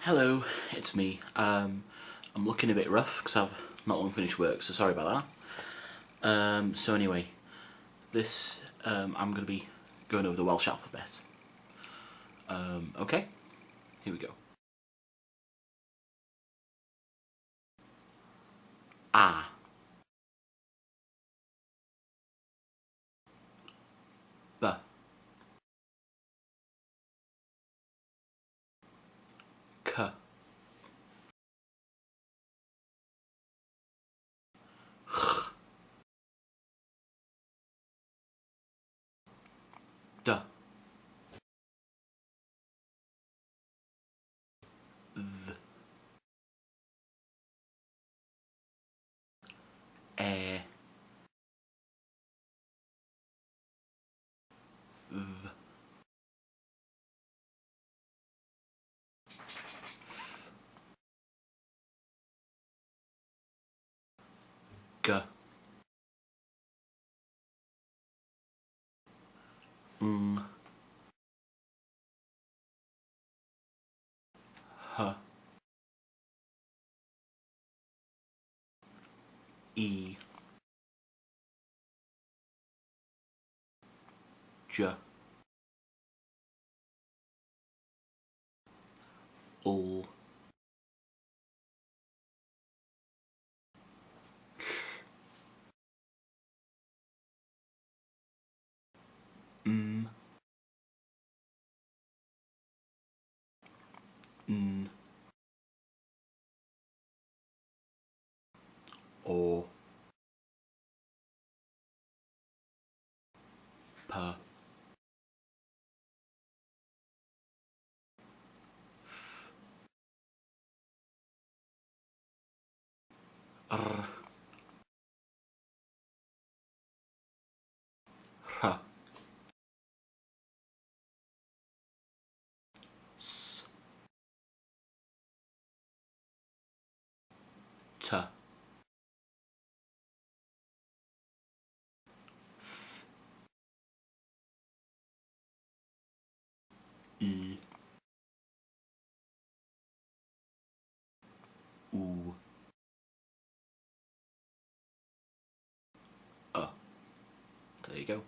Hello, it's me. I'm looking a bit rough because I've not long finished work, so sorry about that. So anyway, I'm going to be going over the Welsh alphabet. Okay, here we go. A. B. C. D. Th. E. V. G. Ng. H. E. J. L. M. N. O. P. R. R. S. T. I. U. There you go.